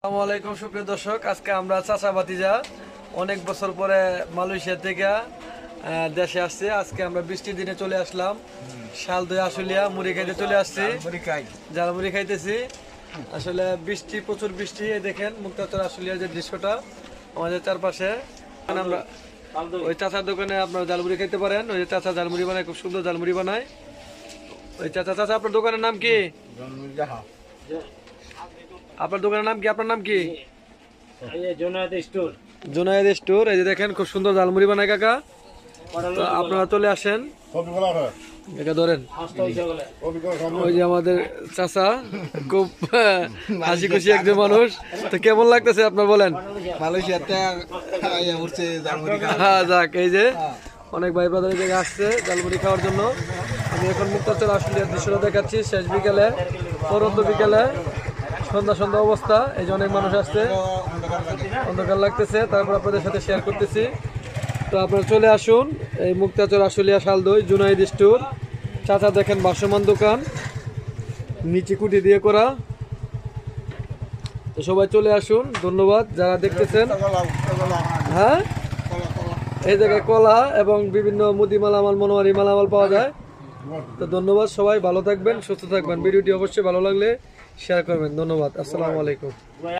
আসসালামু আলাইকুম সুপ্রিয় দর্শক, আজকে আমরা চাচা ভাতিজা অনেক বছর পরে মালয়েশিয়া থেকে দেশে আসছি। আজকে আমরা বৃষ্টির দিনে চলে আসলাম শাল দই আশুলিয়া মুড়ি খাইতে চলে আসছি, ঝালমুড়ি খাইতেছি। আসলে বৃষ্টি, প্রচুর বৃষ্টি। এই দেখেন মুক্তাচর আশুলিয়ার যে দৃশ্যটা আমাদের চারপাশে। আমরা ওই চাচার দোকানে আপনারা ঝালমুড়ি খাইতে পারেন। ওই যে চাচা ঝালমুড়ি বানায়, খুব সুন্দর ঝালমুড়ি বানায়। ওই চাচা আপনার দোকানের নাম কি? আপনার দোকানের নাম কি? আপনার নাম কি? জুনায়েদ স্টোর। এই যে দেখেন খুব সুন্দর ঝালমুড়ি বানায় কাকা। তো আপনারা চলে আসেন, এটা ধরেন। ওই যে আমাদের চাচা, খুব হাসি খুশি একজন মানুষ। তো কেমন লাগতেছে আপনার বলেন? হ্যাঁ যাক, এই যে অনেক ভাই ব্রাদার এই জায়গায় আসছে ঝালমুড়ি খাওয়ার জন্য। আমি এখন মুক্তাচর আশুলিয়ার দৃশ্যটা দেখাচ্ছি, শেষ বিকেলে, পরন্ত বিকেলে, সন্ধ্যা অবস্থা। এই যে অনেক মানুষ আসছে, অন্ধকার লাগতেছে, তারপর আপনাদের সাথে শেয়ার করতেছি। তো আপনারা চলে আসুন এই মুক্তাচর আশুলিয়া শালদই জুনাইদ স্টোর। চাচা দেখেন ভাসমান দোকান, নিচে কুটি দিয়ে করা। তো সবাই চলে আসুন, ধন্যবাদ যারা দেখতেছেন। হ্যাঁ, এই জায়গায় কলা এবং বিভিন্ন মুদি মালামাল, মনোহারি মালামাল পাওয়া যায়। তো ধন্যবাদ, সবাই ভালো থাকবেন, সুস্থ থাকবেন। ভিডিওটি অবশ্যই ভালো লাগলে শেয়ার করবেন। ধন্যবাদ, আসসালামু আলাইকুম।